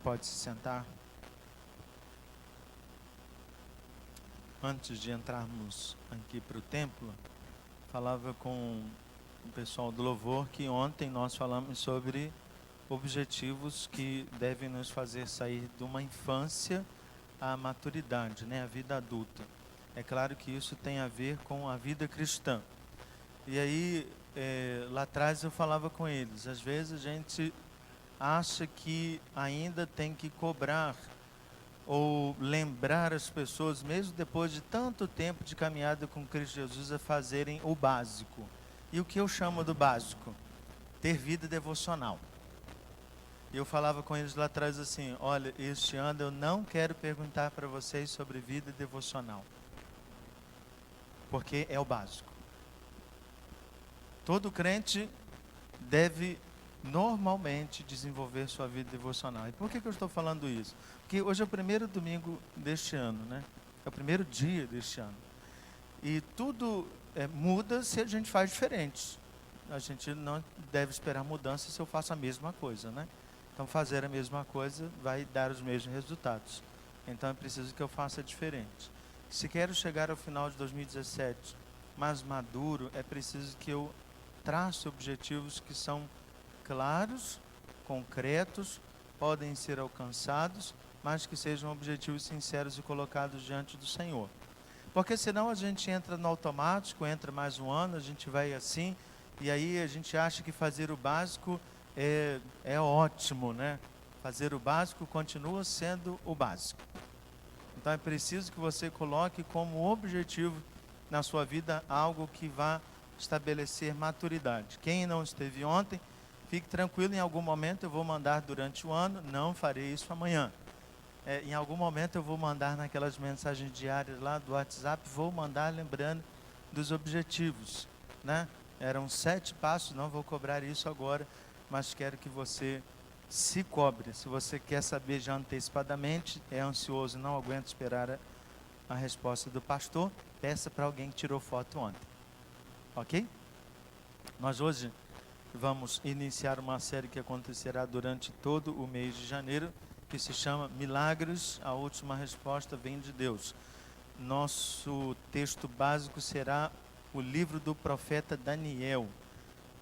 pode se sentar. Antes de entrarmos aqui para o templo, falava com o pessoal do louvor que ontem nós falamos sobre objetivos que devem nos fazer sair de uma infância à maturidade, né, a vida adulta. É claro que isso tem a ver com a vida cristã. E aí, lá atrás eu falava com eles, às vezes a gente acha que ainda tem que cobrar ou lembrar as pessoas, mesmo depois de tanto tempo de caminhada com Cristo Jesus, a fazerem o básico. E o que eu chamo do básico? Ter vida devocional. E eu falava com eles lá atrás assim, olha, este ano eu não quero perguntar para vocês sobre vida devocional, porque é o básico. Todo crente deve normalmente desenvolver sua vida devocional. E por que eu estou falando isso? Porque hoje é o primeiro domingo deste ano, né? É o primeiro dia deste ano. E tudo muda se a gente faz diferente. A gente não deve esperar mudança se eu faço a mesma coisa, né? Então fazer a mesma coisa vai dar os mesmos resultados. Então é preciso que eu faça diferente. Se quero chegar ao final de 2017 mais maduro, é preciso que eu trace objetivos que são claros, concretos, podem ser alcançados, mas que sejam objetivos sinceros e colocados diante do Senhor. Porque senão a gente entra no automático, entra mais um ano, a gente vai assim, e aí a gente acha que fazer o básico é ótimo, né? Fazer o básico continua sendo o básico. Então é preciso que você coloque como objetivo na sua vida algo que vá estabelecer maturidade. Quem não esteve ontem, fique tranquilo, em algum momento eu vou mandar durante o ano, não farei isso amanhã. Em algum momento eu vou mandar naquelas mensagens diárias lá do WhatsApp, vou mandar lembrando dos objetivos, né? Eram 7 passos, não vou cobrar isso agora, mas quero que você se cobre. Se você quer saber já antecipadamente, é ansioso, não aguenta esperar a resposta do pastor, peça para alguém que tirou foto ontem. Ok? Nós hoje vamos iniciar uma série que acontecerá durante todo o mês de janeiro, que se chama Milagres, a última resposta vem de Deus. Nosso texto básico será o livro do profeta Daniel.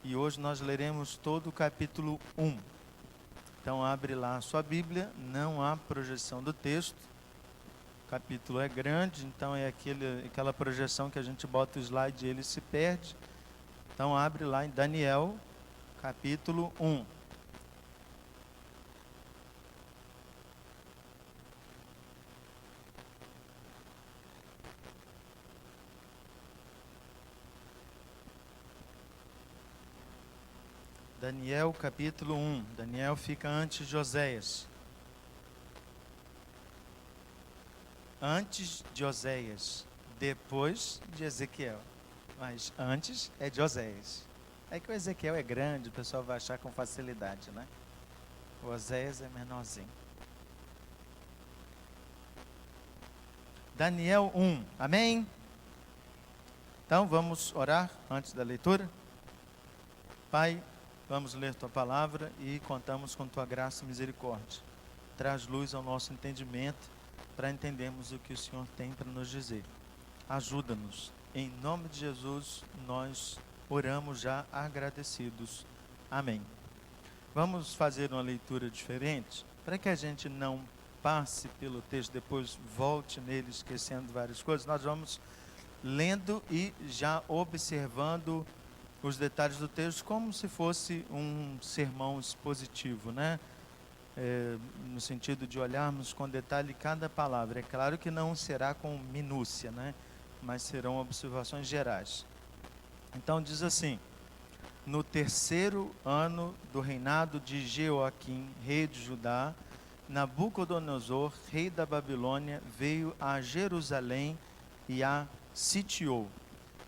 E hoje nós leremos todo o capítulo 1. Então abre lá a sua Bíblia, não há projeção do texto. O capítulo é grande, então é aquela projeção que a gente bota o slide e ele se perde. Então abre lá em Daniel, capítulo 1. Daniel, capítulo 1. Daniel fica antes de Oséias. Antes de Oséias, depois de Ezequiel. Mas antes é de Oséias. É que o Ezequiel é grande, o pessoal vai achar com facilidade, né? O Oséias é menorzinho. Daniel 1, amém? Então vamos orar antes da leitura? Pai, vamos ler Tua palavra e contamos com Tua graça e misericórdia. Traz luz ao nosso entendimento para entendermos o que o Senhor tem para nos dizer. Ajuda-nos. Em nome de Jesus, nós oramos já agradecidos. Amém. Vamos fazer uma leitura diferente, para que a gente não passe pelo texto, depois volte nele esquecendo várias coisas. Nós vamos lendo e já observando os detalhes do texto como se fosse um sermão expositivo, né? No sentido de olharmos com detalhe cada palavra. É claro que não será com minúcia, né? Mas serão observações gerais. Então diz assim: no 3º ano do reinado de Jeoaquim, rei de Judá, Nabucodonosor, rei da Babilônia, veio a Jerusalém e a sitiou.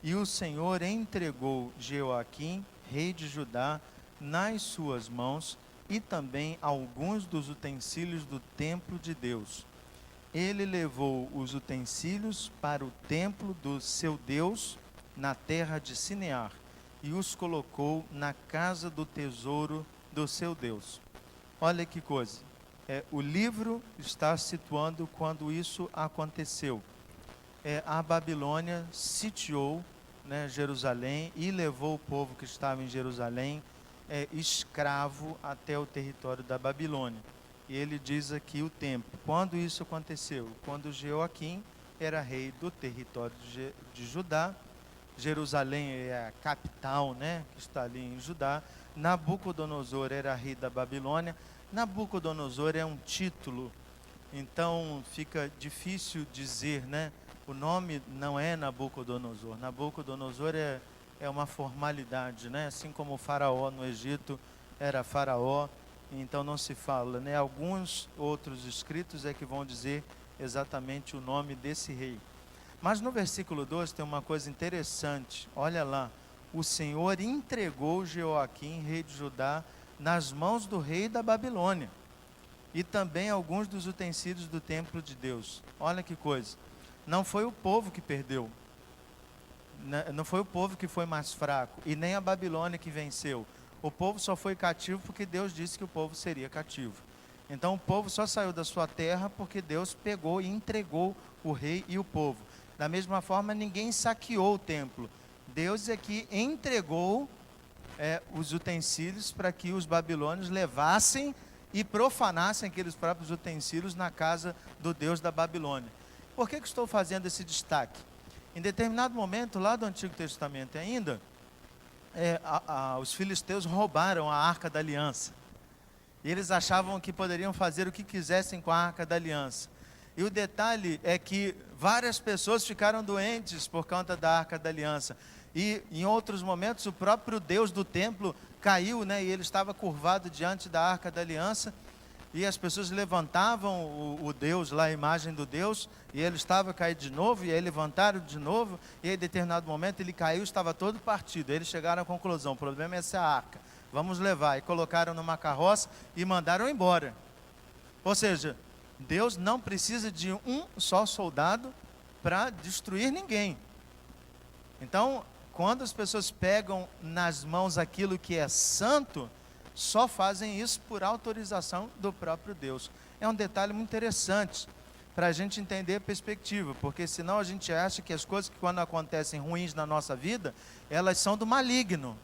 E o Senhor entregou Jeoaquim, rei de Judá, nas suas mãos, e também alguns dos utensílios do templo de Deus. Ele levou os utensílios para o templo do seu Deus, na terra de Sinear, e os colocou na casa do tesouro do seu Deus. Olha que coisa. O livro está situando quando isso aconteceu. A Babilônia sitiou, né, Jerusalém e levou o povo que estava em Jerusalém escravo até o território da Babilônia. E ele diz aqui o tempo. Quando isso aconteceu? Quando Jeoaquim era rei do território de Judá. Jerusalém é a capital, né, que está ali em Judá. Nabucodonosor era rei da Babilônia. Nabucodonosor é um título, então fica difícil dizer, né? O nome não é Nabucodonosor. Nabucodonosor é uma formalidade, né? Assim como o faraó no Egito era faraó, então não se fala, né? Alguns outros escritos é que vão dizer exatamente o nome desse rei. Mas no versículo 2 tem uma coisa interessante, olha lá. O Senhor entregou Jeoaquim, rei de Judá, nas mãos do rei da Babilônia, e também alguns dos utensílios do templo de Deus. Olha que coisa. Não foi o povo que perdeu, não foi o povo que foi mais fraco, e nem a Babilônia que venceu. O povo só foi cativo porque Deus disse que o povo seria cativo. Então o povo só saiu da sua terra porque Deus pegou e entregou o rei e o povo. Da mesma forma, ninguém saqueou o templo. Deus é que entregou os utensílios para que os babilônios levassem e profanassem aqueles próprios utensílios na casa do Deus da Babilônia. Por que estou fazendo esse destaque? Em determinado momento, lá do Antigo Testamento ainda, os filisteus roubaram a Arca da Aliança. E eles achavam que poderiam fazer o que quisessem com a Arca da Aliança. E o detalhe é que várias pessoas ficaram doentes por conta da Arca da Aliança. E em outros momentos o próprio Deus do templo caiu, né? E ele estava curvado diante da Arca da Aliança. E as pessoas levantavam o Deus lá, a imagem do Deus, e ele estava caído de novo, e aí levantaram de novo, e aí em determinado momento ele caiu, estava todo partido. Eles chegaram à conclusão, o problema é essa arca, vamos levar. E colocaram numa carroça e mandaram embora. Ou seja, Deus não precisa de um só soldado para destruir ninguém. Então, quando as pessoas pegam nas mãos aquilo que é santo, só fazem isso por autorização do próprio Deus. É um detalhe muito interessante para a gente entender a perspectiva, porque senão a gente acha que as coisas que quando acontecem ruins na nossa vida, elas são do maligno.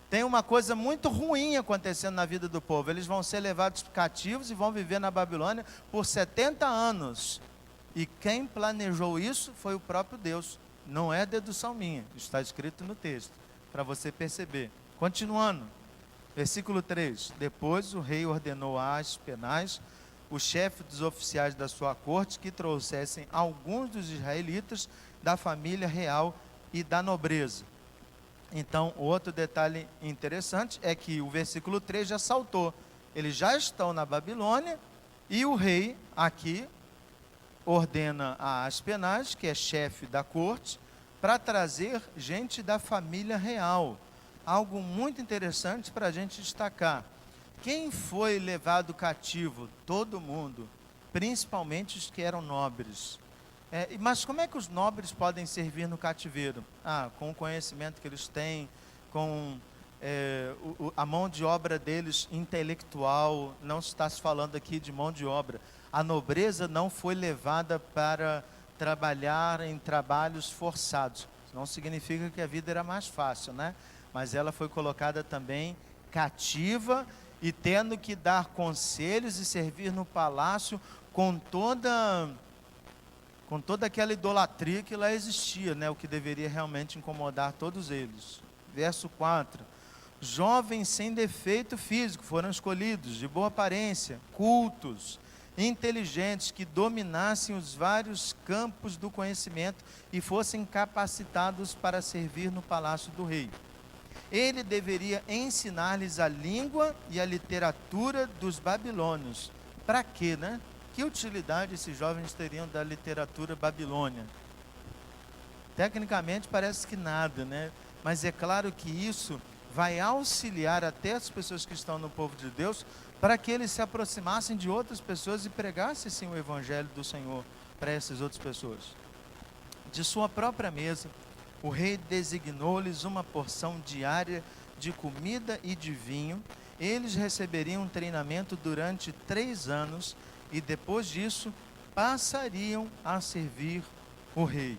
Tem uma coisa muito ruim acontecendo na vida do povo. Eles vão ser levados cativos e vão viver na Babilônia por 70 anos. E quem planejou isso foi o próprio Deus. Não é dedução minha, está escrito no texto, para você perceber. Continuando, versículo 3. Depois o rei ordenou a Aspenaz, o chefe dos oficiais da sua corte, que trouxessem alguns dos israelitas da família real e da nobreza. Então, outro detalhe interessante é que o versículo 3 já saltou. Eles já estão na Babilônia e o rei aqui ordena a Aspenaz, que é chefe da corte, para trazer gente da família real. Algo muito interessante para a gente destacar. Quem foi levado cativo? Todo mundo, principalmente os que eram nobres. Mas como é que os nobres podem servir no cativeiro? Com o conhecimento que eles têm, com a mão de obra deles intelectual. Não está se falando aqui de mão de obra. A nobreza não foi levada para trabalhar em trabalhos forçados. Não significa que a vida era mais fácil, né? Mas ela foi colocada também cativa e tendo que dar conselhos e servir no palácio com toda aquela idolatria que lá existia, né? O que deveria realmente incomodar todos eles. Verso 4. Jovens sem defeito físico foram escolhidos, de boa aparência, cultos, inteligentes, que dominassem os vários campos do conhecimento e fossem capacitados para servir no palácio do rei. Ele deveria ensinar-lhes a língua e a literatura dos babilônios. Para quê, né? Que utilidade esses jovens teriam da literatura babilônia? Tecnicamente parece que nada, né? Mas é claro que isso vai auxiliar até as pessoas que estão no povo de Deus, para que eles se aproximassem de outras pessoas e pregassem sim o evangelho do Senhor para essas outras pessoas. De sua própria mesa, o rei designou-lhes uma porção diária de comida e de vinho, eles receberiam um treinamento durante 3 anos e depois disso passariam a servir o rei.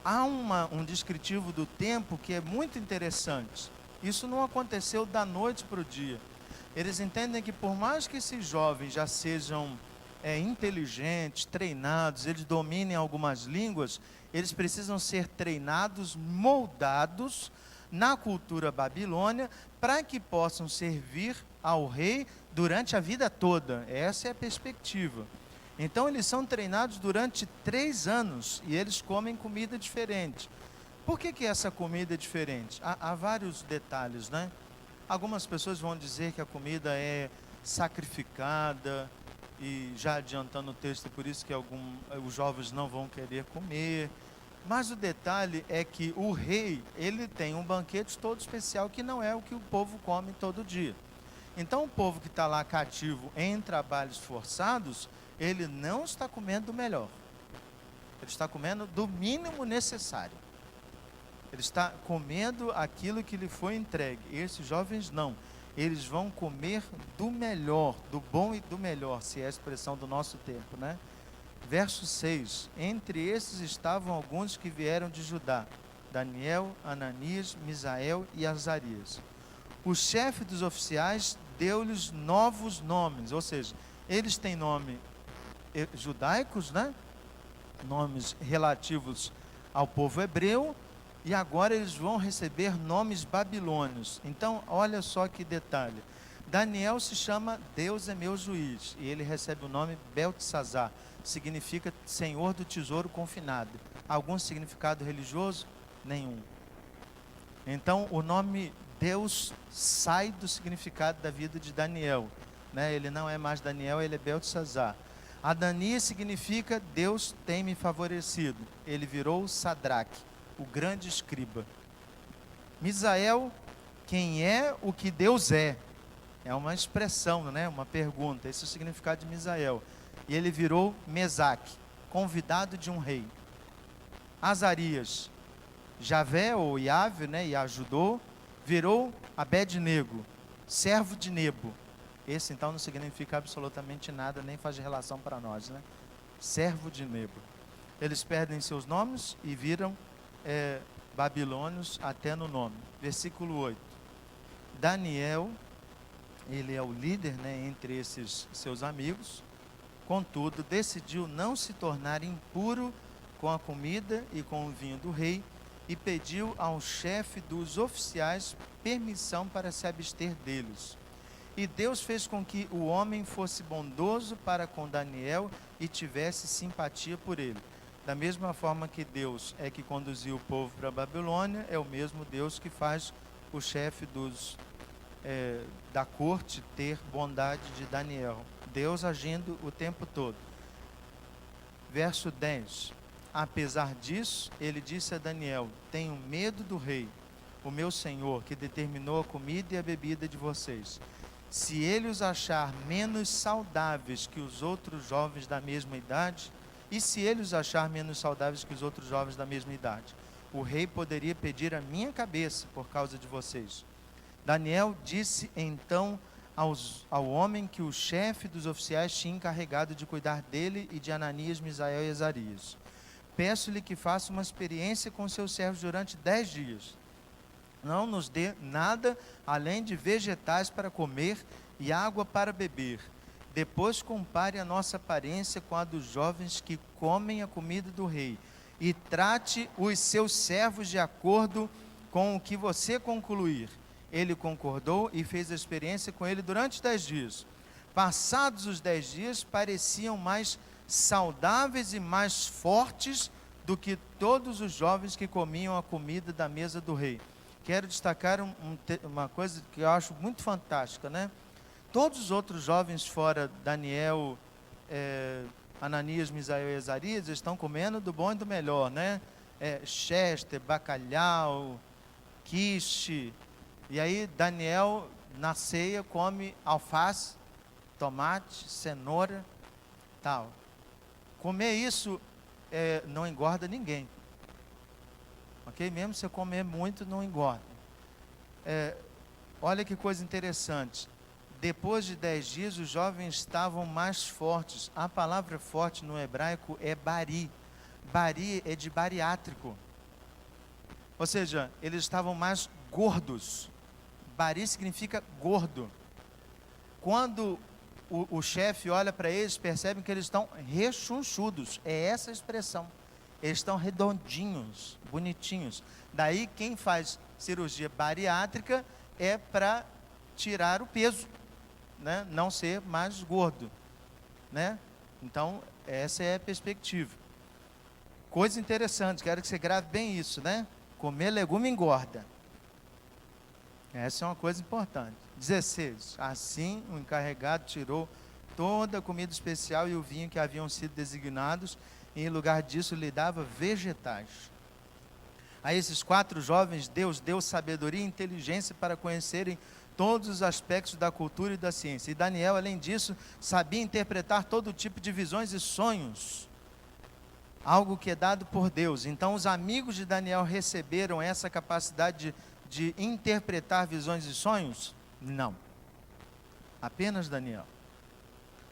Há um descritivo do tempo que é muito interessante. Isso não aconteceu da noite para o dia. Eles entendem que por mais que esses jovens já sejam inteligentes, treinados, eles dominem algumas línguas, eles precisam ser treinados, moldados na cultura babilônia, para que possam servir ao rei durante a vida toda. Essa é a perspectiva. Então eles são treinados durante 3 anos e eles comem comida diferente. Por que essa comida é diferente? Há vários detalhes, né? Algumas pessoas vão dizer que a comida é sacrificada, e já adiantando o texto, por isso que os jovens não vão querer comer. Mas o detalhe é que o rei, ele tem um banquete todo especial que não é o que o povo come todo dia. Então o povo que está lá cativo em trabalhos forçados, ele não está comendo do melhor. Ele está comendo do mínimo necessário. Ele está comendo aquilo que lhe foi entregue. Esses jovens não. Eles vão comer do melhor, do bom e do melhor, se é a expressão do nosso tempo, né? Verso 6. Entre esses estavam alguns que vieram de Judá: Daniel, Ananias, Misael e Azarias. O chefe dos oficiais deu-lhes novos nomes, ou seja, eles têm nome judaicos, né? Nomes relativos ao povo hebreu, e agora eles vão receber nomes babilônios. Então, olha só que detalhe. Daniel se chama Deus é meu juiz, e ele recebe o nome Beltesazar, significa Senhor do tesouro confinado. Algum significado religioso? Nenhum. Então, o nome Deus sai do significado da vida de Daniel, né? Ele não é mais Daniel, ele é Beltesazar. Adanias significa Deus tem me favorecido. Ele virou Sadraque, o grande escriba. Misael, quem é o que Deus é? É uma expressão, né? Uma pergunta. Esse é o significado de Misael. E ele virou Mesaque, convidado de um rei. Azarias, Javé ou Yahvé, né? E ajudou, virou Abed-nego, servo de Nebo. Esse então não significa absolutamente nada, nem faz relação para nós, né? Servo de Nebo. Eles perdem seus nomes e viram babilônios até no nome. Versículo 8. Daniel, ele é o líder, né, entre esses seus amigos. Contudo, decidiu não se tornar impuro com a comida e com o vinho do rei, e pediu ao chefe dos oficiais permissão para se abster deles. E Deus fez com que o homem fosse bondoso para com Daniel e tivesse simpatia por ele. Da mesma forma que Deus é que conduziu o povo para a Babilônia, é o mesmo Deus que faz o chefe da corte ter bondade de Daniel. Deus agindo o tempo todo. Verso 10. Apesar disso, ele disse a Daniel: tenho medo do rei, o meu senhor, que determinou a comida e a bebida de vocês. Se ele os achar menos saudáveis que os outros jovens da mesma idade, e se ele os achar menos saudáveis que os outros jovens da mesma idade, o rei poderia pedir a minha cabeça por causa de vocês. Daniel disse então ao homem que o chefe dos oficiais tinha encarregado de cuidar dele e de Ananias, Misael e Azarias: peço-lhe que faça uma experiência com seus servos durante 10 dias. Não nos dê nada além de vegetais para comer e água para beber. Depois compare a nossa aparência com a dos jovens que comem a comida do rei, e trate os seus servos de acordo com o que você concluir. Ele concordou e fez a experiência com ele durante 10 dias. Passados os 10 dias, pareciam mais saudáveis e mais fortes do que todos os jovens que comiam a comida da mesa do rei. Quero destacar uma coisa que eu acho muito fantástica, né? Todos os outros jovens, fora Daniel, Ananias, Misael e Azarias, estão comendo do bom e do melhor, né? Chester, bacalhau, quiche. E aí Daniel, na ceia, come alface, tomate, cenoura, tal. Comer isso não engorda ninguém. Ok? Mesmo se você comer muito, não engorda. olha que coisa interessante. Depois de 10 dias, os jovens estavam mais fortes. A palavra forte no hebraico é bari. Bari é de bariátrico. Ou seja, eles estavam mais gordos. Bari significa gordo. Quando o chefe olha para eles, percebe que eles estão rechonchudos. É essa a expressão. Eles estão redondinhos, bonitinhos. Daí quem faz cirurgia bariátrica é para tirar o peso, né? Não ser mais gordo, né? Então, essa é a perspectiva. Coisa interessante, quero que você grave bem isso, né? Comer legume engorda. Essa é uma coisa importante. 16. Assim, o encarregado tirou toda a comida especial e o vinho que haviam sido designados, e em lugar disso lhe dava vegetais. A esses 4 jovens, Deus deu sabedoria e inteligência para conhecerem todos os aspectos da cultura e da ciência. E Daniel, além disso, sabia interpretar todo tipo de visões e sonhos, algo que é dado por Deus. Então, os amigos de Daniel receberam essa capacidade de interpretar visões e sonhos? Não. Apenas Daniel.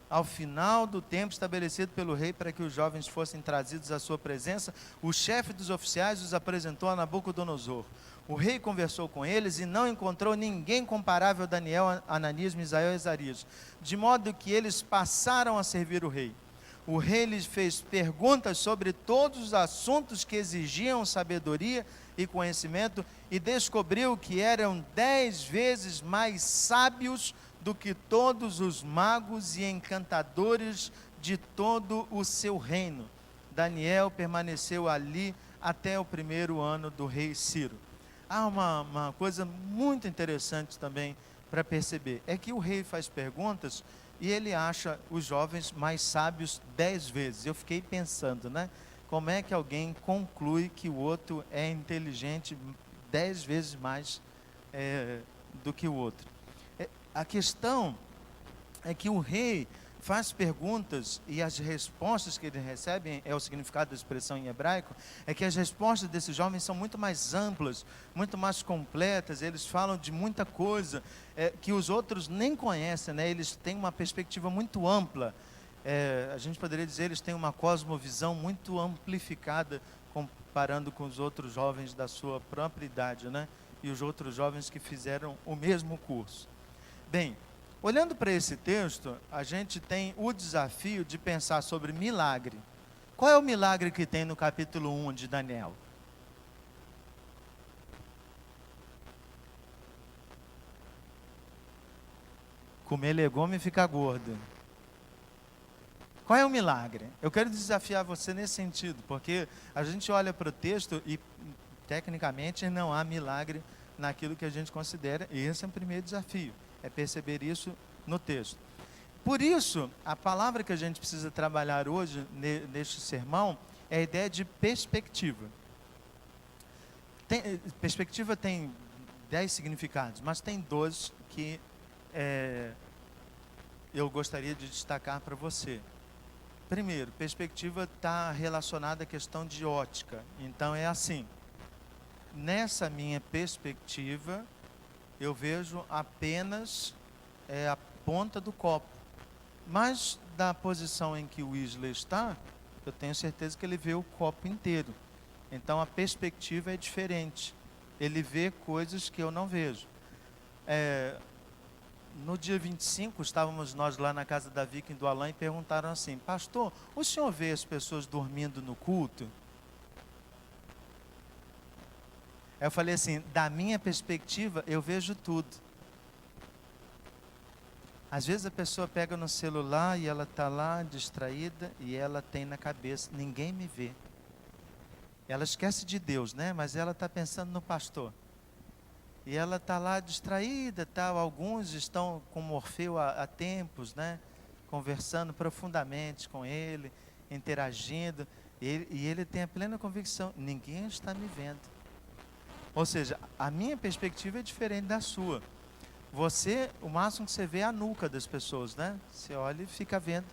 Ao final do tempo estabelecido pelo rei para que os jovens fossem trazidos à sua presença, o chefe dos oficiais os apresentou a Nabucodonosor. O rei conversou com eles e não encontrou ninguém comparável a Daniel, Ananias, Misael e Azarias, de modo que eles passaram a servir o rei. O rei lhes fez perguntas sobre todos os assuntos que exigiam sabedoria e conhecimento, e descobriu que eram 10 vezes mais sábios do que todos os magos e encantadores de todo o seu reino. Daniel permaneceu ali até o 1º ano do rei Ciro. Há uma coisa muito interessante também para perceber, é que o rei faz perguntas e ele acha os jovens mais sábios 10 vezes. Eu fiquei pensando, né? Como é que alguém conclui que o outro é inteligente 10 vezes mais do que o outro? A questão é que o rei faz perguntas e as respostas que ele recebe, é o significado da expressão em hebraico, é que as respostas desses jovens são muito mais amplas, muito mais completas, eles falam de muita coisa que os outros nem conhecem, né? Eles têm uma perspectiva muito ampla. A gente poderia dizer, eles têm uma cosmovisão muito amplificada, comparando com os outros jovens da sua própria idade, né? E os outros jovens que fizeram o mesmo curso. Bem, olhando para esse texto, a gente tem o desafio de pensar sobre milagre. Qual é o milagre que tem no capítulo 1 de Daniel? Comer legume e ficar gordo. Qual é o milagre? Eu quero desafiar você nesse sentido, porque a gente olha para o texto e, tecnicamente, não há milagre naquilo que a gente considera, e esse é o primeiro desafio, é perceber isso no texto. Por isso, a palavra que a gente precisa trabalhar hoje, neste sermão, é a ideia de perspectiva. Perspectiva tem 10 significados, mas tem 12 que eu gostaria de destacar para você. Primeiro, perspectiva está relacionada à questão de ótica. Então é assim, nessa minha perspectiva, eu vejo apenas a ponta do copo. Mas da posição em que o Wesley está, eu tenho certeza que ele vê o copo inteiro. Então a perspectiva é diferente. Ele vê coisas que eu não vejo. No dia 25, estávamos nós lá na casa da Vicky do Alain e perguntaram assim: pastor, o senhor vê as pessoas dormindo no culto? Eu falei assim, da minha perspectiva, eu vejo tudo. Às vezes a pessoa pega no celular e ela está lá distraída e ela tem na cabeça, ninguém me vê. Ela esquece de Deus, né? Mas ela está pensando no pastor. E ela está lá distraída, tal. Alguns estão com Morfeu há tempos, né? Conversando profundamente com ele, interagindo. E ele tem a plena convicção, ninguém está me vendo. Ou seja, a minha perspectiva é diferente da sua. Você, o máximo que você vê é a nuca das pessoas, né? Você olha e fica vendo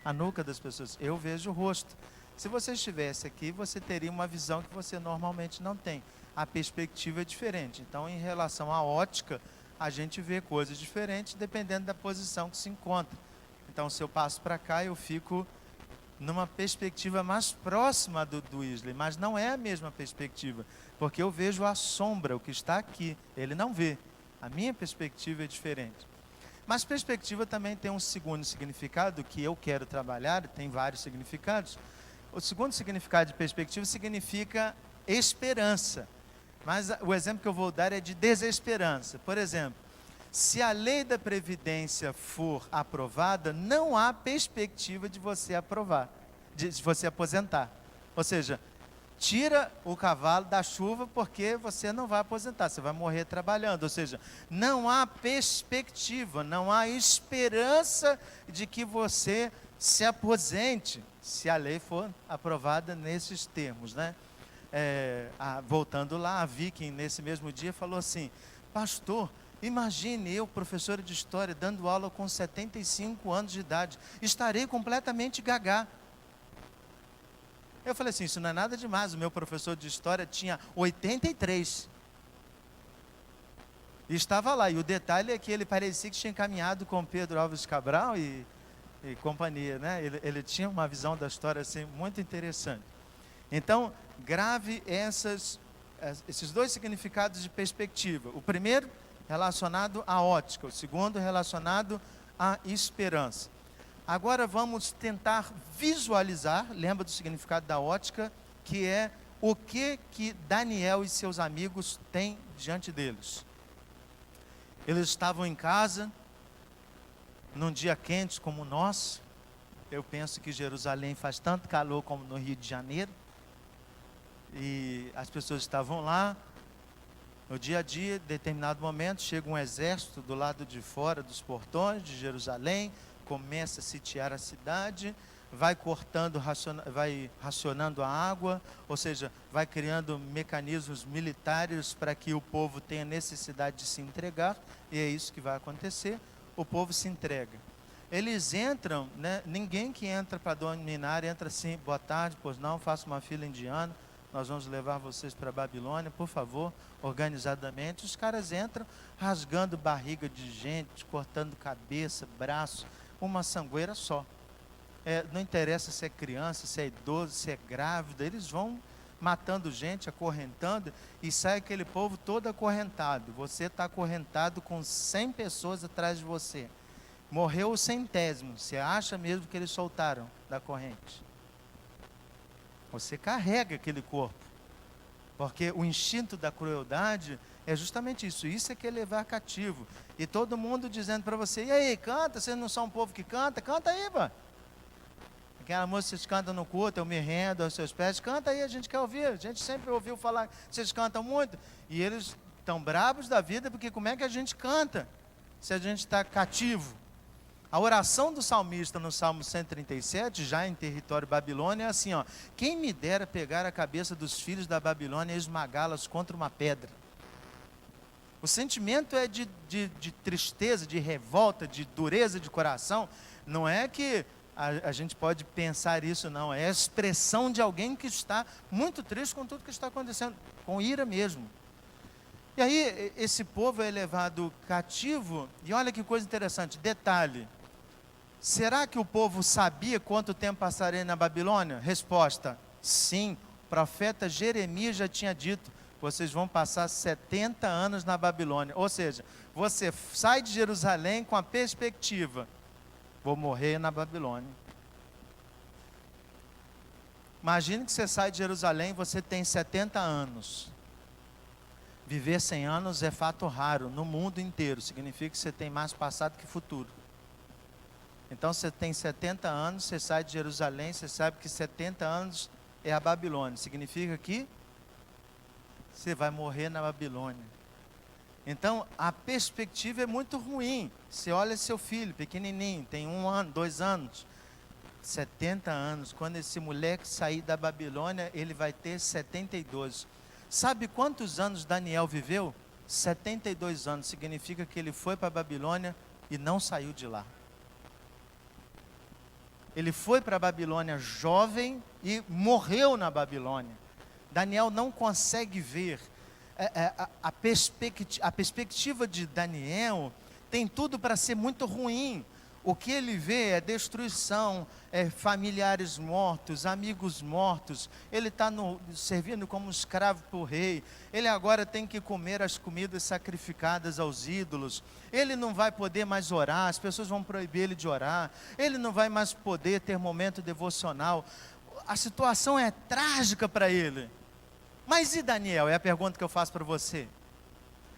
a nuca das pessoas. Eu vejo o rosto. Se você estivesse aqui, você teria uma visão que você normalmente não tem. A perspectiva é diferente. Então, em relação à ótica, a gente vê coisas diferentes dependendo da posição que se encontra. Então, se eu passo para cá, eu fico numa perspectiva mais próxima do Wesley, mas não é a mesma perspectiva, porque eu vejo a sombra, o que está aqui, ele não vê. A minha perspectiva é diferente. Mas perspectiva também tem um segundo significado que eu quero trabalhar, tem vários significados. O segundo significado de perspectiva significa esperança. Mas o exemplo que eu vou dar é de desesperança. Por exemplo, se a lei da Previdência for aprovada, não há perspectiva de você aprovar, de você aposentar. Ou seja, tira o cavalo da chuva porque você não vai aposentar, você vai morrer trabalhando. Ou seja, não há perspectiva, não há esperança de que você se aposente, se a lei for aprovada nesses termos, né? Voltando lá, a Vicky, nesse mesmo dia, falou assim: pastor, imagine eu, professora de história, dando aula com 75 anos de idade, estarei completamente gagá. Eu falei assim, isso não é nada demais, o meu professor de história tinha 83. E estava lá, e o detalhe é que ele parecia que tinha caminhado com Pedro Álvares Cabral e companhia, né? Ele tinha uma visão da história assim, muito interessante. Então, grave esses dois significados de perspectiva. O primeiro relacionado à ótica, o segundo relacionado à esperança. Agora vamos tentar visualizar, lembra do significado da ótica, que é o que Daniel e seus amigos têm diante deles. Eles estavam em casa, num dia quente como o nosso. Eu penso que Jerusalém faz tanto calor como no Rio de Janeiro. E as pessoas estavam lá. No dia a dia, em determinado momento, chega um exército do lado de fora dos portões de Jerusalém, começa a sitiar a cidade, vai cortando, vai racionando a água, ou seja, vai criando mecanismos militares para que o povo tenha necessidade de se entregar, e é isso que vai acontecer, o povo se entrega. Eles entram, né, ninguém que entra para dominar entra assim, boa tarde, pois não, faça uma fila indiana, nós vamos levar vocês para a Babilônia, por favor, organizadamente. Os caras entram rasgando barriga de gente, cortando cabeça, braço, uma sangueira só. Não interessa se é criança, se é idoso, se é grávida, eles vão matando gente, acorrentando, e sai aquele povo todo acorrentado. Você está acorrentado com 100 pessoas atrás de você. Morreu o 100º, você acha mesmo que eles soltaram da corrente? Você carrega aquele corpo, porque o instinto da crueldade é justamente isso. Isso é que é levar cativo. E todo mundo dizendo para você: e aí, canta, vocês não são um povo que canta? Canta aí, pá. Aquela música que vocês cantam no culto, eu me rendo aos seus pés, canta aí, a gente quer ouvir. A gente sempre ouviu falar que vocês cantam muito. E eles estão bravos da vida, porque como é que a gente canta se a gente está cativo? A oração do salmista no Salmo 137, já em território babilônia, é assim, ó: quem me dera pegar a cabeça dos filhos da Babilônia e esmagá-las contra uma pedra. O sentimento é de tristeza, de revolta, de dureza de coração. Não é que a gente pode pensar isso, não. É a expressão de alguém que está muito triste com tudo que está acontecendo, com ira mesmo. E aí, esse povo é levado cativo, e olha que coisa interessante, detalhe. Será que o povo sabia quanto tempo passaria na Babilônia? Resposta: sim, o profeta Jeremias já tinha dito: vocês vão passar 70 anos na Babilônia. Ou seja, você sai de Jerusalém com a perspectiva: vou morrer na Babilônia. Imagine que você sai de Jerusalém e você tem 70 anos. Viver 100 anos é fato raro no mundo inteiro. Significa que você tem mais passado que futuro. Então você tem 70 anos, você sai de Jerusalém, você sabe que 70 anos é a Babilônia. Significa que você vai morrer na Babilônia. Então a perspectiva é muito ruim. Você olha seu filho, pequenininho, tem 1 ano, 2 anos, 70 anos. Quando esse moleque sair da Babilônia, ele vai ter 72. Sabe quantos anos Daniel viveu? 72 anos. Significa que ele foi para a Babilônia e não saiu de lá. Ele foi para a Babilônia jovem e morreu na Babilônia. Daniel não consegue ver a perspectiva de Daniel tem tudo para ser muito ruim. O que ele vê é destruição, é familiares mortos, amigos mortos. Ele está servindo como escravo para o rei. Ele agora tem que comer as comidas sacrificadas aos ídolos. Ele não vai poder mais orar, as pessoas vão proibir ele de orar. Ele não vai mais poder ter momento devocional. A situação é trágica para ele. Mas e Daniel? É a pergunta que eu faço para você.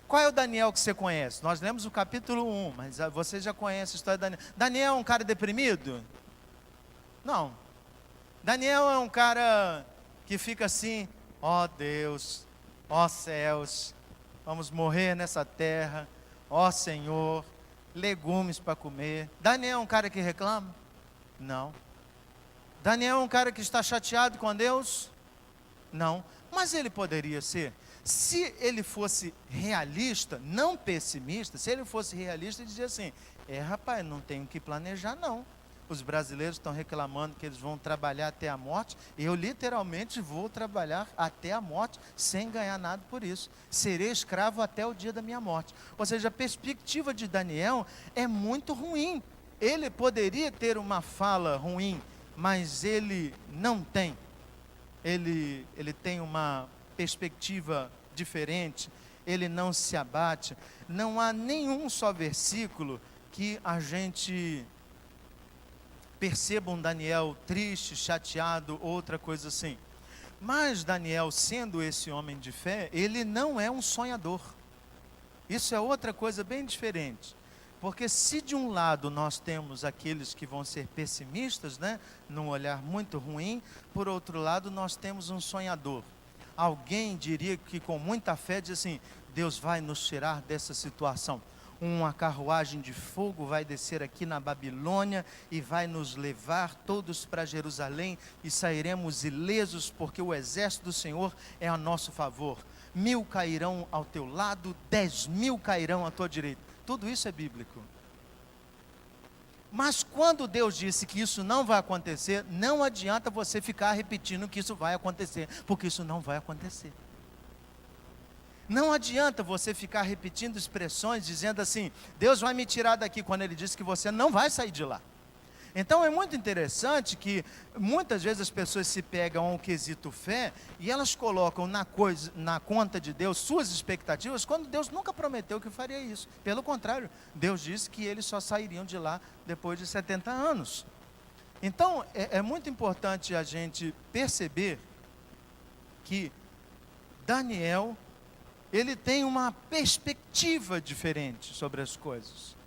Qual é o Daniel que você conhece? Nós lemos o capítulo 1, mas você já conhece a história de Daniel. Daniel é um cara deprimido? Não. Daniel é um cara que fica assim, ó Deus, ó céus, vamos morrer nessa terra, ó Senhor, legumes para comer. Daniel é um cara que reclama? Não. Daniel é um cara que está chateado com Deus? Não. Mas ele poderia ser. Se ele fosse realista, não pessimista, se ele fosse realista, ele dizia assim: rapaz, não tenho que planejar não. Os brasileiros estão reclamando que eles vão trabalhar até a morte. Eu literalmente vou trabalhar até a morte, sem ganhar nada por isso. Serei escravo até o dia da minha morte. Ou seja, a perspectiva de Daniel é muito ruim. Ele poderia ter uma fala ruim, mas ele não tem. Ele tem uma perspectiva diferente, ele não se abate. Não há nenhum só versículo que a gente perceba um Daniel triste, chateado, outra coisa assim. Mas Daniel, sendo esse homem de fé, ele não é um sonhador. Isso é outra coisa bem diferente. Porque se de um lado nós temos aqueles que vão ser pessimistas, né, num olhar muito ruim, por outro lado nós temos um sonhador. Alguém diria que com muita fé diz assim: Deus vai nos tirar dessa situação. Uma carruagem de fogo vai descer aqui na Babilônia e vai nos levar todos para Jerusalém e sairemos ilesos, porque o exército do Senhor é a nosso favor. 1000 cairão ao teu lado, 10.000 cairão à tua direita. Tudo isso é bíblico. Mas quando Deus disse que isso não vai acontecer, não adianta você ficar repetindo que isso vai acontecer, porque isso não vai acontecer. Não adianta você ficar repetindo expressões dizendo assim: Deus vai me tirar daqui, quando Ele disse que você não vai sair de lá. Então é muito interessante que muitas vezes as pessoas se pegam a um quesito fé e elas colocam na conta de Deus suas expectativas, quando Deus nunca prometeu que faria isso. Pelo contrário, Deus disse que eles só sairiam de lá depois de 70 anos. Então é muito importante a gente perceber que Daniel, ele tem uma perspectiva diferente sobre as coisas.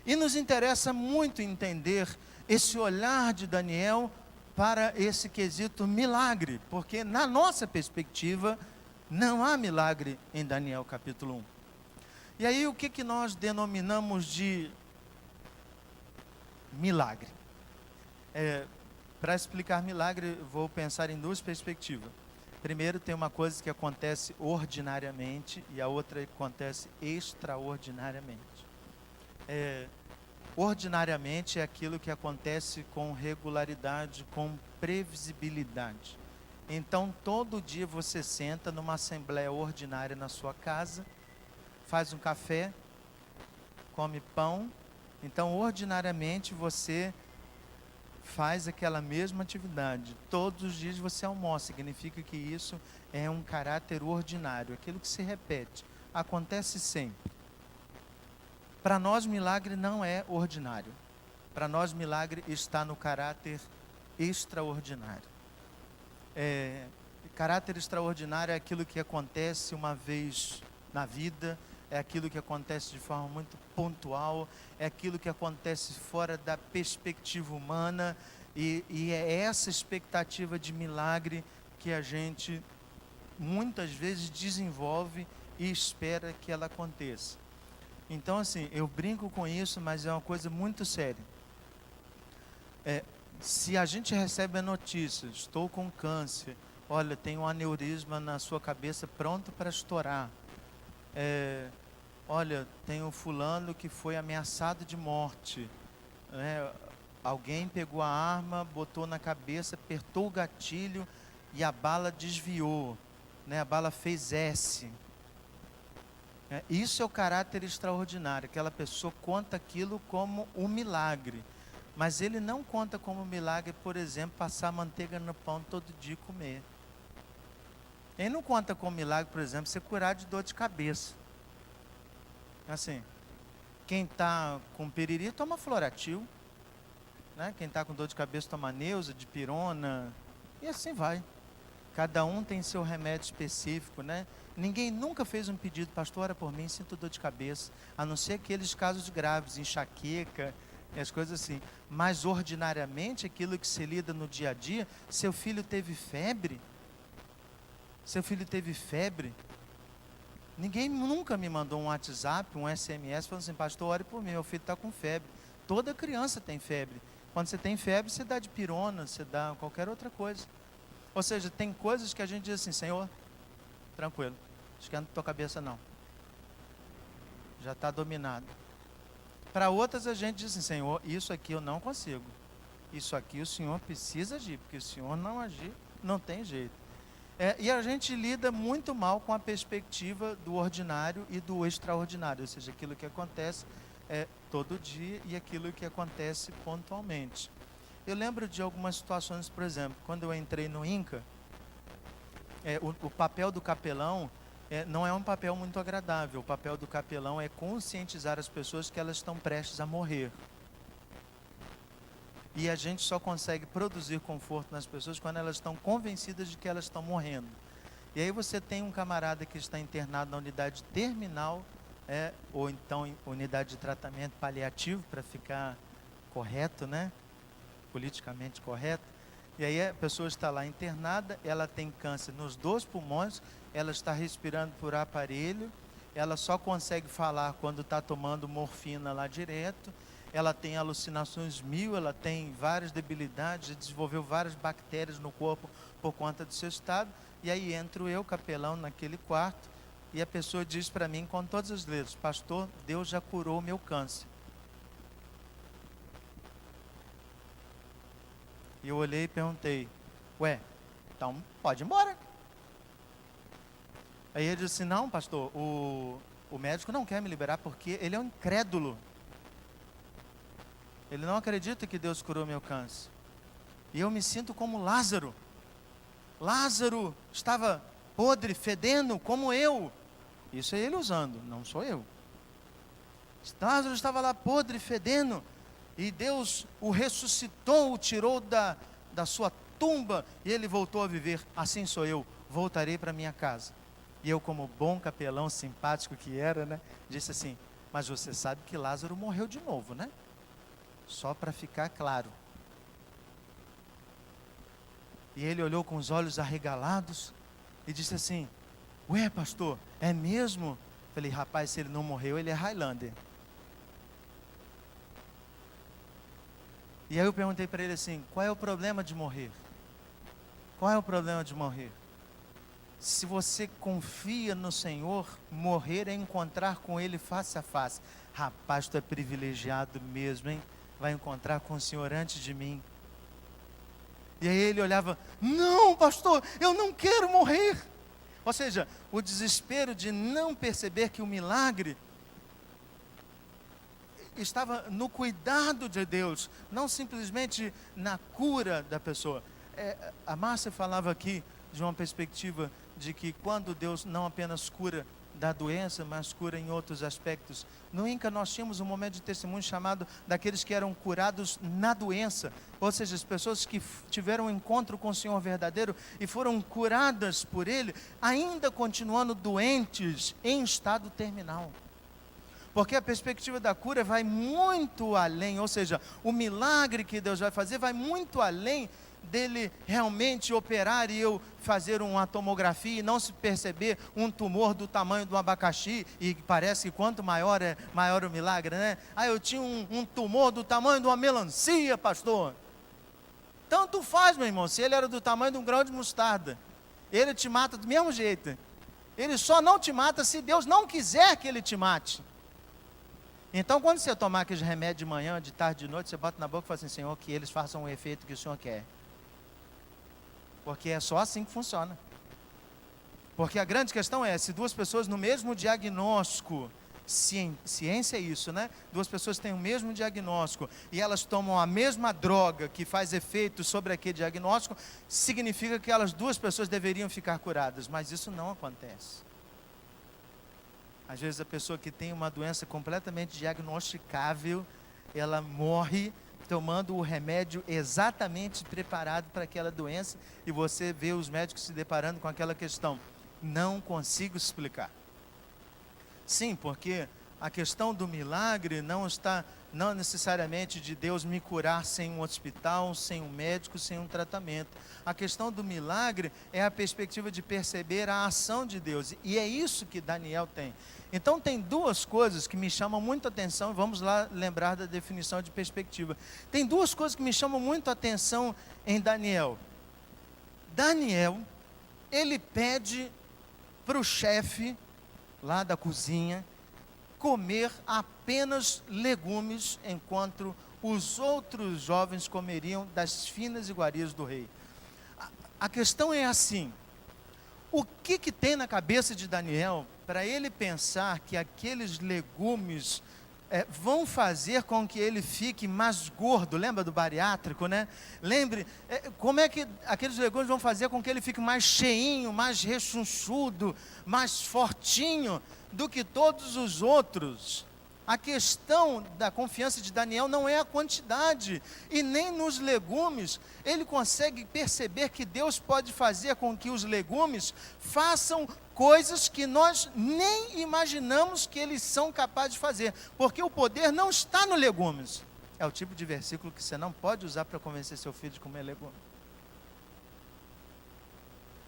E nos interessa muito entender esse olhar de Daniel para esse quesito milagre, porque na nossa perspectiva não há milagre em Daniel capítulo 1. E aí o que nós denominamos de milagre? Para explicar milagre, vou pensar em duas perspectivas. Primeiro, tem uma coisa que acontece ordinariamente e a outra acontece extraordinariamente. Ordinariamente é aquilo que acontece com regularidade, com previsibilidade. Então, todo dia você senta numa assembleia ordinária na sua casa, faz um café, come pão. Então, ordinariamente você faz aquela mesma atividade. Todos os dias você almoça, significa que isso é um caráter ordinário, aquilo que se repete, acontece sempre. Para nós, milagre não é ordinário. Para nós, milagre está no caráter extraordinário. Caráter extraordinário é aquilo que acontece uma vez na vida, é aquilo que acontece de forma muito pontual, é aquilo que acontece fora da perspectiva humana, e é essa expectativa de milagre que a gente muitas vezes desenvolve e espera que ela aconteça. Então, assim, eu brinco com isso, mas é uma coisa muito séria. Se a gente recebe a notícia: estou com câncer, olha, tem um aneurisma na sua cabeça pronto para estourar. Olha, tem um fulano que foi ameaçado de morte. Alguém pegou a arma, botou na cabeça, apertou o gatilho e a bala desviou. A bala fez S. Isso é o caráter extraordinário. Aquela pessoa conta aquilo como um milagre. Mas ele não conta como milagre, por exemplo, passar manteiga no pão todo dia e comer. Ele não conta como milagre, por exemplo, você curar de dor de cabeça. Assim, quem está com piriri toma Floratil, né? Quem está com dor de cabeça toma Neusa, dipirona, e assim vai. Cada um tem seu remédio específico, né? Ninguém nunca fez um pedido, pastor, ora por mim, sinto dor de cabeça, a não ser aqueles casos graves, enxaqueca, e as coisas assim. Mas ordinariamente, aquilo que se lida no dia a dia, seu filho teve febre, ninguém nunca me mandou um WhatsApp, um SMS, falando assim, pastor, ore por mim, meu filho está com febre. Toda criança tem febre. Quando você tem febre, você dá dipirona, você dá qualquer outra coisa. Ou seja, tem coisas que a gente diz assim, Senhor, tranquilo, esquenta tua cabeça não. Já está dominado. Para outras a gente diz assim, Senhor, isso aqui eu não consigo. Isso aqui o Senhor precisa agir, porque se o Senhor não agir, não tem jeito. E a gente lida muito mal com a perspectiva do ordinário e do extraordinário, ou seja, aquilo que acontece todo dia e aquilo que acontece pontualmente. Eu lembro de algumas situações, por exemplo, quando eu entrei no INCA, o papel do capelão não é um papel muito agradável. O papel do capelão é conscientizar as pessoas que elas estão prestes a morrer. E a gente só consegue produzir conforto nas pessoas quando elas estão convencidas de que elas estão morrendo. E aí você tem um camarada que está internado na unidade terminal, ou então em unidade de tratamento paliativo, para ficar correto, né? Politicamente correto. E aí a pessoa está lá internada, ela tem câncer nos 2 pulmões, ela está respirando por aparelho, ela só consegue falar quando está tomando morfina lá direto, ela tem alucinações 1000, ela tem várias debilidades, desenvolveu várias bactérias no corpo por conta do seu estado, e aí entro eu, capelão, naquele quarto, e a pessoa diz para mim com todas as letras, pastor, Deus já curou o meu câncer. E eu olhei e perguntei, ué, então pode ir embora. Aí ele disse, não pastor, o médico não quer me liberar porque ele é um incrédulo. Ele não acredita que Deus curou meu câncer. E eu me sinto como Lázaro. Lázaro estava podre, fedendo, como eu. Isso é ele usando, não sou eu. Lázaro estava lá podre, fedendo. E Deus o ressuscitou, o tirou da sua tumba. E ele voltou a viver. Assim sou eu, voltarei para minha casa. E eu, como bom capelão simpático que era, né, disse assim, mas você sabe que Lázaro morreu de novo, né? Só para ficar claro. E ele olhou com os olhos arregalados e disse assim, ué pastor, é mesmo? Falei, rapaz, se ele não morreu, ele é Highlander. E aí eu perguntei para ele assim, qual é o problema de morrer? Qual é o problema de morrer? Se você confia no Senhor, morrer é encontrar com Ele face a face. Rapaz, tu é privilegiado mesmo, hein? Vai encontrar com o Senhor antes de mim. E aí ele olhava, não pastor, eu não quero morrer. Ou seja, o desespero de não perceber que o milagre estava no cuidado de Deus, não simplesmente na cura da pessoa. A Márcia falava aqui de uma perspectiva de que quando Deus não apenas cura da doença, mas cura em outros aspectos. No INCA nós tínhamos um momento de testemunho chamado daqueles que eram curados na doença, ou seja, as pessoas que tiveram um encontro com o Senhor verdadeiro e foram curadas por Ele, ainda continuando doentes em estado terminal. Porque a perspectiva da cura vai muito além, ou seja, o milagre que Deus vai fazer vai muito além dele realmente operar e eu fazer uma tomografia e não se perceber um tumor do tamanho do abacaxi, e parece que quanto maior maior o milagre, né? Eu tinha um tumor do tamanho de uma melancia, pastor. Tanto faz, meu irmão, se ele era do tamanho de um grão de mostarda, ele te mata do mesmo jeito. Ele só não te mata se Deus não quiser que ele te mate. Então quando você tomar aqueles remédios de manhã, de tarde, de noite, você bota na boca e fala assim, Senhor, que eles façam o efeito que o Senhor quer. Porque é só assim que funciona. Porque a grande questão é, se duas pessoas no mesmo diagnóstico, ciência é isso, né? Duas pessoas têm o mesmo diagnóstico e elas tomam a mesma droga que faz efeito sobre aquele diagnóstico, significa que elas duas pessoas deveriam ficar curadas, mas isso não acontece. Às vezes a pessoa que tem uma doença completamente diagnosticável, ela morre tomando o remédio exatamente preparado para aquela doença, e você vê os médicos se deparando com aquela questão: não consigo explicar. Sim, porque a questão do milagre não está, não necessariamente de Deus me curar sem um hospital, sem um médico, sem um tratamento. A questão do milagre é a perspectiva de perceber a ação de Deus, e é isso que Daniel tem. Então tem duas coisas que me chamam muito a atenção, vamos lá lembrar da definição de perspectiva. Tem duas coisas que me chamam muito a atenção em Daniel. Daniel, ele pede para o chefe lá da cozinha comer apenas legumes, enquanto os outros jovens comeriam das finas iguarias do rei. A questão é assim: o que tem na cabeça de Daniel para ele pensar que aqueles legumes vão fazer com que ele fique mais gordo? Lembra do bariátrico, né? Lembre, como é que aqueles legumes vão fazer com que ele fique mais cheinho, mais rechonchudo, mais fortinho do que todos os outros? A questão da confiança de Daniel não é a quantidade, e nem nos legumes. Ele consegue perceber que Deus pode fazer com que os legumes façam coisas que nós nem imaginamos que eles são capazes de fazer, porque o poder não está nos legumes. É o tipo de versículo que você não pode usar para convencer seu filho de comer legume.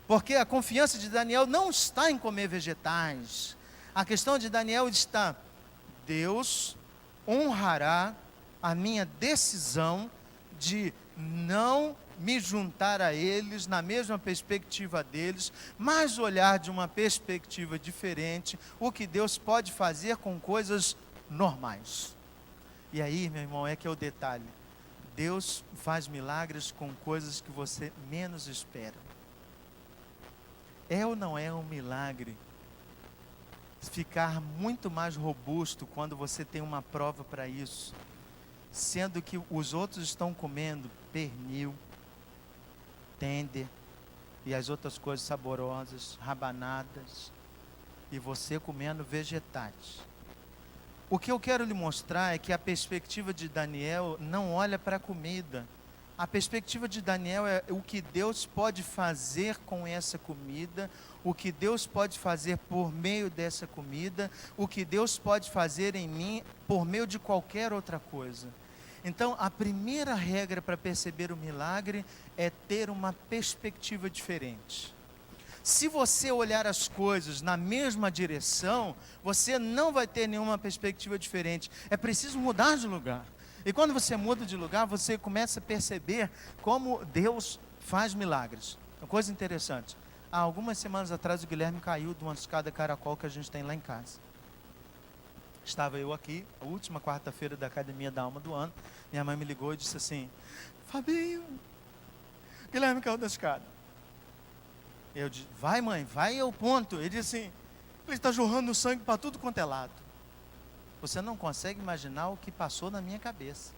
Porque a confiança de Daniel não está em comer vegetais. A questão de Daniel está: Deus honrará a minha decisão de não me juntar a eles na mesma perspectiva deles, mas olhar de uma perspectiva diferente o que Deus pode fazer com coisas normais. E aí, meu irmão, é que é o detalhe: Deus faz milagres com coisas que você menos espera. É ou não é um milagre ficar muito mais robusto quando você tem uma prova para isso, sendo que os outros estão comendo pernil, tender e as outras coisas saborosas, rabanadas, e você comendo vegetais? O que eu quero lhe mostrar é que a perspectiva de Daniel não olha para a comida. A perspectiva de Daniel é o que Deus pode fazer com essa comida, o que Deus pode fazer por meio dessa comida, o que Deus pode fazer em mim por meio de qualquer outra coisa. Então, a primeira regra para perceber o milagre é ter uma perspectiva diferente. Se você olhar as coisas na mesma direção, você não vai ter nenhuma perspectiva diferente. É preciso mudar de lugar. E quando você muda de lugar, você começa a perceber como Deus faz milagres. Uma coisa interessante: há algumas semanas atrás o Guilherme caiu de uma escada caracol que a gente tem lá em casa. Estava eu aqui, a última quarta-feira da Academia da Alma do ano. Minha mãe me ligou e disse assim: Fabinho, Guilherme caiu da escada. Eu disse: vai mãe, vai ao ponto. Ele disse assim: ele está jorrando sangue para tudo quanto é lado. Você não consegue imaginar o que passou na minha cabeça.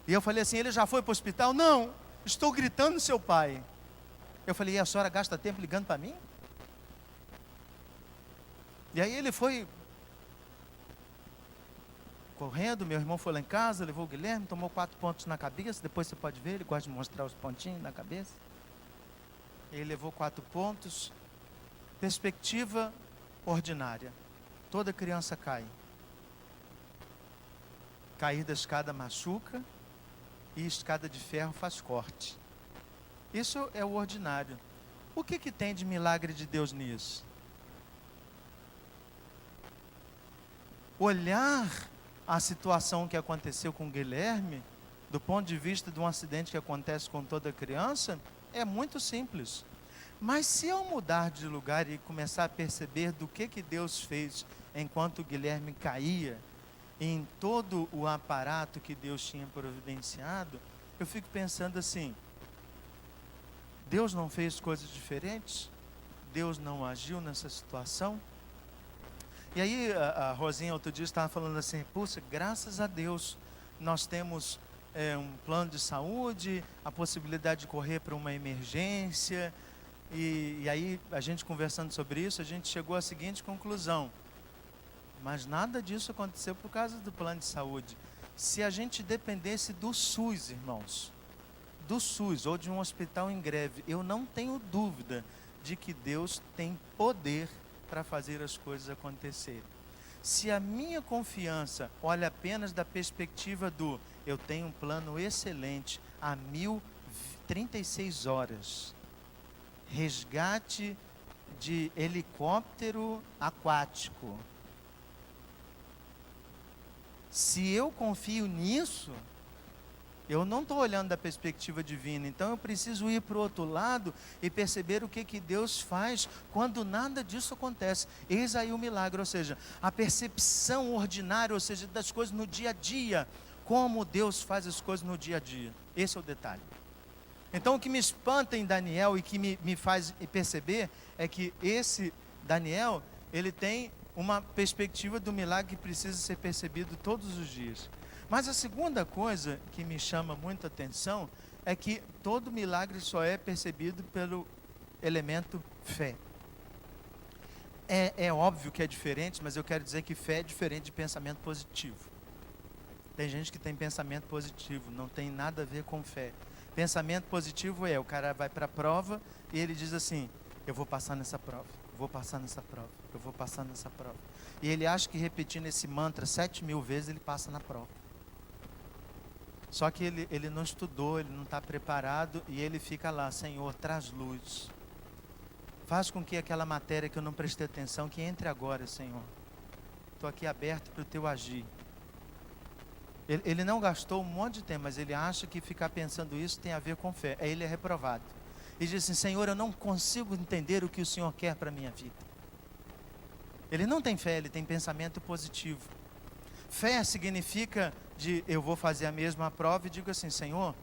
E eu falei assim: ele já foi para o hospital? Não, estou gritando seu pai. Eu falei: e a senhora gasta tempo ligando para mim? E aí ele foi correndo, meu irmão foi lá em casa, levou o Guilherme, tomou 4 pontos na cabeça. Depois você pode ver, ele gosta de mostrar os pontinhos na cabeça. Ele levou 4 pontos. Perspectiva ordinária. Toda criança cai. Cair da escada machuca, e escada de ferro faz corte. Isso é o ordinário. O que tem de milagre de Deus nisso? Olhar a situação que aconteceu com Guilherme, do ponto de vista de um acidente que acontece com toda criança, é muito simples. Mas se eu mudar de lugar e começar a perceber do que Deus fez enquanto Guilherme caía, em todo o aparato que Deus tinha providenciado, eu fico pensando assim: Deus não fez coisas diferentes? Deus não agiu nessa situação? E aí a Rosinha outro dia estava falando assim, puxa, graças a Deus nós temos um plano de saúde, a possibilidade de correr para uma emergência, e aí a gente conversando sobre isso, a gente chegou à seguinte conclusão, mas nada disso aconteceu por causa do plano de saúde. Se a gente dependesse do SUS, irmãos, do SUS ou de um hospital em greve, eu não tenho dúvida de que Deus tem poder para fazer as coisas acontecerem. Se a minha confiança olha apenas da perspectiva do eu tenho um plano excelente a 1036 horas, resgate de helicóptero aquático, se eu confio nisso, eu não estou olhando da perspectiva divina, então eu preciso ir para o outro lado e perceber o que Deus faz quando nada disso acontece. Eis aí o milagre, ou seja, a percepção ordinária, ou seja, das coisas no dia a dia, como Deus faz as coisas no dia a dia. Esse é o detalhe. Então o que me espanta em Daniel e que me faz perceber é que esse Daniel, ele tem uma perspectiva do milagre que precisa ser percebido todos os dias. Mas a segunda coisa que me chama muita atenção é que todo milagre só é percebido pelo elemento fé. É óbvio que é diferente, mas eu quero dizer que fé é diferente de pensamento positivo. Tem gente que tem pensamento positivo, não tem nada a ver com fé. Pensamento positivo o cara vai para a prova e ele diz assim, eu vou passar nessa prova, eu vou passar nessa prova, eu vou passar nessa prova. E ele acha que repetindo esse mantra 7.000 vezes ele passa na prova. Só que ele não estudou, ele não está preparado e ele fica lá, Senhor, traz luz. Faz com que aquela matéria que eu não prestei atenção, que entre agora, Senhor. Estou aqui aberto para o teu agir. Ele não gastou um monte de tempo, mas ele acha que ficar pensando isso tem a ver com fé. Aí ele é reprovado. E diz assim, Senhor, eu não consigo entender o que o Senhor quer para a minha vida. Ele não tem fé, ele tem pensamento positivo. Fé significa eu vou fazer a mesma prova e digo assim, Senhor,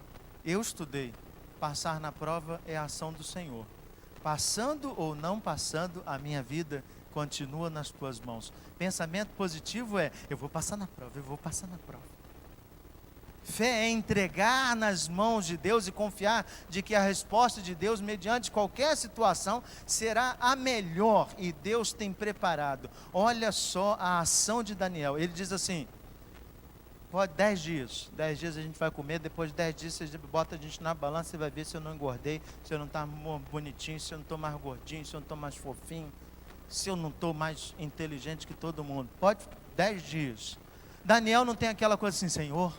eu estudei. Passar na prova é a ação do Senhor. Passando ou não passando, a minha vida continua nas tuas mãos. Pensamento positivo eu vou passar na prova, eu vou passar na prova. Fé é entregar nas mãos de Deus e confiar de que a resposta de Deus, mediante qualquer situação, será a melhor e Deus tem preparado. Olha só a ação de Daniel. Ele diz assim, pode 10 dias a gente vai comer, depois de 10 dias você bota a gente na balança e vai ver se eu não engordei, se eu não estou bonitinho, se eu não estou mais gordinho, se eu não estou mais fofinho, se eu não estou mais inteligente que todo mundo. Pode 10 dias. Daniel não tem aquela coisa assim, Senhor,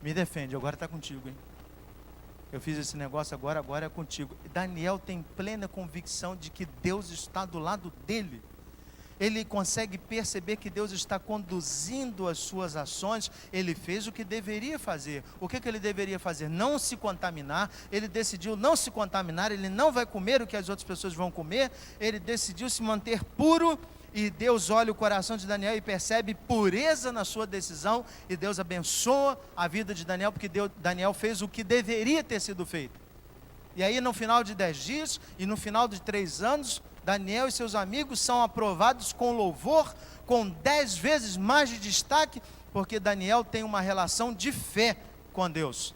me defende, agora está contigo, hein? Eu fiz esse negócio agora é contigo. Daniel tem plena convicção de que Deus está do lado dele. Ele consegue perceber que Deus está conduzindo as suas ações. Ele fez o que deveria fazer. O que ele deveria fazer? Não se contaminar. Ele decidiu não se contaminar. Ele não vai comer o que as outras pessoas vão comer. Ele decidiu se manter puro. E Deus olha o coração de Daniel e percebe pureza na sua decisão. E Deus abençoa a vida de Daniel, porque Daniel fez o que deveria ter sido feito. E aí no final de 10 dias e no final de 3 anos, Daniel e seus amigos são aprovados com louvor, com 10 vezes mais de destaque, porque Daniel tem uma relação de fé com Deus.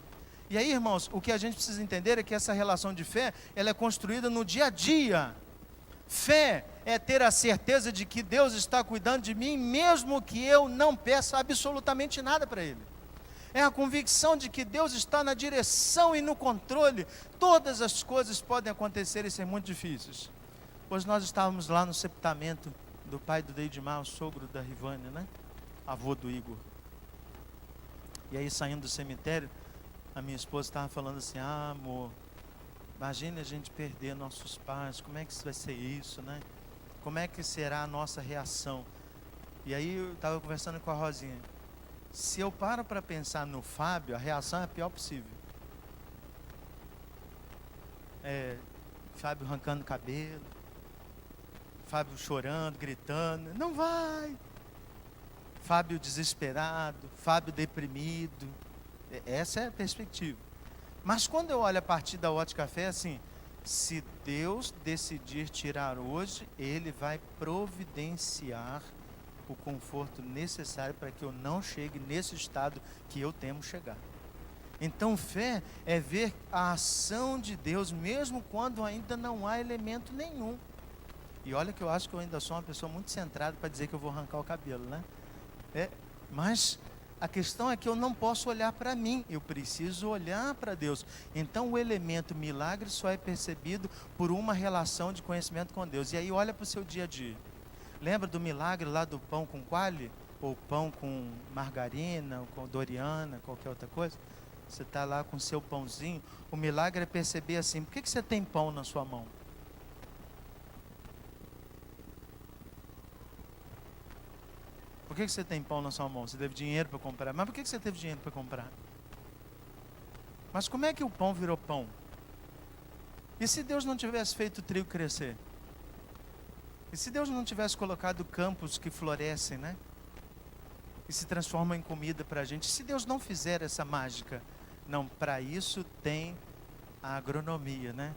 E aí, irmãos, o que a gente precisa entender é que essa relação de fé, ela é construída no dia a dia. Fé é ter a certeza de que Deus está cuidando de mim, mesmo que eu não peça absolutamente nada para Ele. É a convicção de que Deus está na direção e no controle. Todas as coisas podem acontecer e ser muito difíceis. Pois nós estávamos lá no sepultamento do pai do Deidmar, o sogro da Rivânia, né? Avô do Igor. E aí, saindo do cemitério, a minha esposa estava falando assim, amor, imagine a gente perder nossos pais, como é que vai ser isso, né? Como é que será a nossa reação? E aí eu estava conversando com a Rosinha. Se eu paro para pensar no Fábio, a reação é a pior possível. Fábio arrancando cabelo, Fábio chorando, gritando, não vai. Fábio desesperado, Fábio deprimido. Essa é a perspectiva. Mas quando eu olho a partir da ótica fé, assim, Se Deus decidir tirar hoje, Ele vai providenciar o conforto necessário para que eu não chegue nesse estado que eu temo chegar. Então, fé é ver a ação de Deus, mesmo quando ainda não há elemento nenhum. E olha que eu acho que eu ainda sou uma pessoa muito centrada para dizer que eu vou arrancar o cabelo, né? Mas a questão é que eu não posso olhar para mim, eu preciso olhar para Deus. Então o elemento milagre só é percebido por uma relação de conhecimento com Deus. E aí olha para o seu dia a dia. Lembra do milagre lá do pão com coalho? Ou pão com margarina, ou com doriana, qualquer outra coisa? Você está lá com o seu pãozinho. O milagre é perceber assim, por que você tem pão na sua mão? Por que você tem pão na sua mão? Você teve dinheiro para comprar. Mas por que você teve dinheiro para comprar? Mas como é que o pão virou pão? E se Deus não tivesse feito o trigo crescer? E se Deus não tivesse colocado campos que florescem, né? E se transformam em comida para a gente? E se Deus não fizer essa mágica? Não, para isso tem a agronomia, né?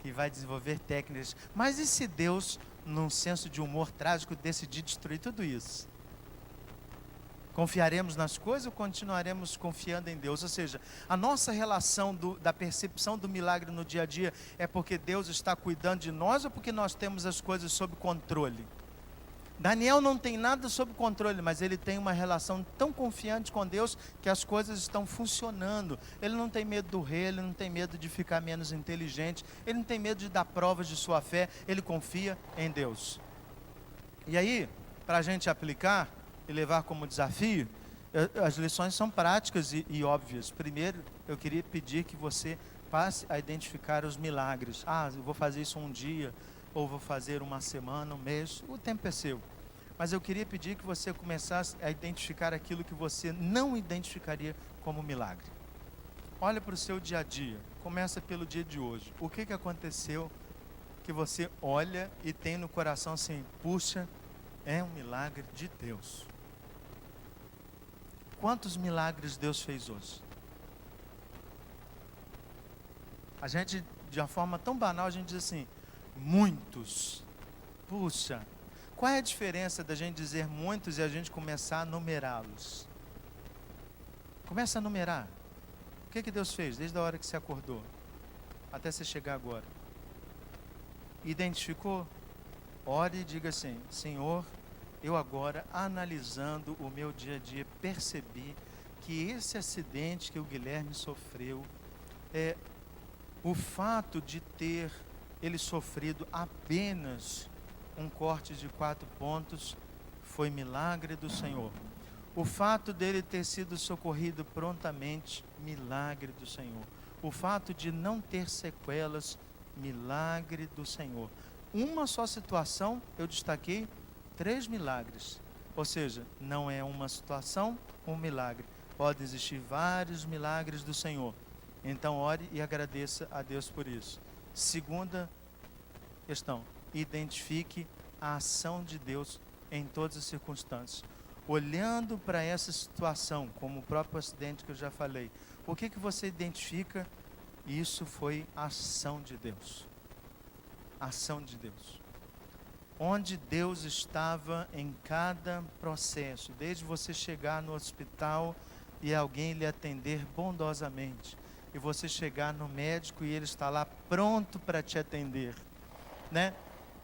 Que vai desenvolver técnicas. Mas e se Deus, num senso de humor trágico, decidir destruir tudo isso? Confiaremos nas coisas ou continuaremos confiando em Deus? Ou seja, a nossa relação da percepção do milagre no dia a dia é porque Deus está cuidando de nós ou porque nós temos as coisas sob controle? Daniel não tem nada sob controle, mas ele tem uma relação tão confiante com Deus que as coisas estão funcionando. Ele não tem medo do rei, ele não tem medo de ficar menos inteligente, ele não tem medo de dar provas de sua fé, ele confia em Deus. E aí, para a gente aplicar e levar como desafio, as lições são práticas e óbvias. Primeiro, eu queria pedir que você passe a identificar os milagres. Eu vou fazer isso um dia, ou vou fazer uma semana, um mês, o tempo é seu. Mas eu queria pedir que você começasse a identificar aquilo que você não identificaria como milagre. Olha para o seu dia a dia, começa pelo dia de hoje. O que aconteceu que você olha e tem no coração assim, puxa, é um milagre de Deus. Quantos milagres Deus fez hoje? A gente, de uma forma tão banal, a gente diz assim, muitos. Puxa, qual é a diferença da gente dizer muitos e a gente começar a numerá-los? Começa a numerar. O que Deus fez desde a hora que você acordou até você chegar agora? Identificou? Ore e diga assim, Senhor, eu agora, analisando o meu dia a dia, percebi que esse acidente que o Guilherme sofreu, o fato de ter ele sofrido apenas um corte de 4 pontos, foi milagre do Senhor. O fato dele ter sido socorrido prontamente, milagre do Senhor. O fato de não ter sequelas, milagre do Senhor. Uma só situação, eu destaquei 3 milagres. Ou seja, não é uma situação, um milagre. Pode existir vários milagres do Senhor. Então ore e agradeça a Deus por isso. Segunda questão, identifique a ação de Deus em todas as circunstâncias. Olhando para essa situação, como o próprio acidente que eu já falei, o que você identifica? Isso foi a ação de Deus. A ação de Deus. Onde Deus estava em cada processo, desde você chegar no hospital e alguém lhe atender bondosamente, e você chegar no médico e ele está lá pronto para te atender, né?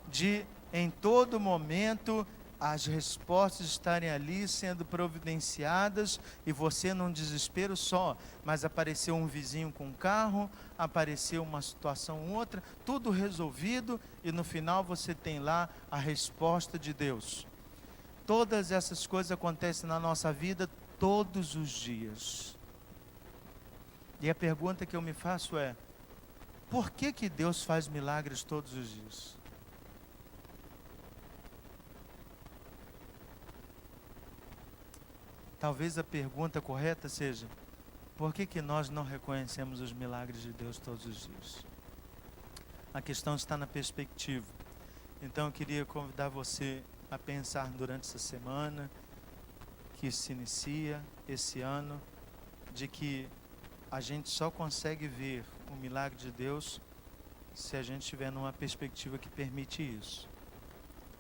De em todo momento as respostas estarem ali sendo providenciadas e você num desespero só, mas apareceu um vizinho com um carro, apareceu uma situação outra, tudo resolvido e no final você tem lá a resposta de Deus. Todas essas coisas acontecem na nossa vida todos os dias. E a pergunta que eu me faço é, por que Deus faz milagres todos os dias? Talvez a pergunta correta seja, por que nós não reconhecemos os milagres de Deus todos os dias? A questão está na perspectiva. Então eu queria convidar você a pensar durante essa semana, que se inicia esse ano, de que a gente só consegue ver o milagre de Deus se a gente estiver numa perspectiva que permite isso,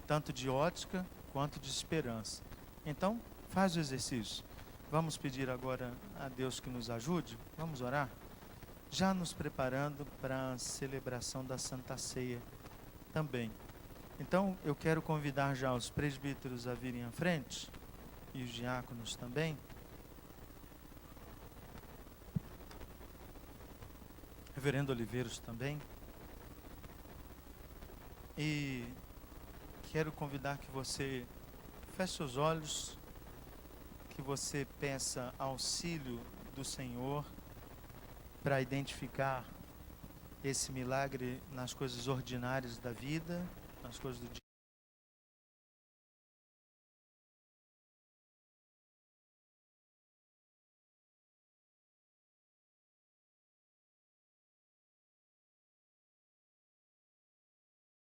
tanto de ótica quanto de esperança. Então, faz o exercício. Vamos pedir agora a Deus que nos ajude? Vamos orar? Já nos preparando para a celebração da Santa Ceia também. Então, eu quero convidar já os presbíteros a virem à frente, e os diáconos também. Reverendo Oliveiros também. E quero convidar que você feche seus olhos, que você peça auxílio do Senhor para identificar esse milagre nas coisas ordinárias da vida, nas coisas do dia.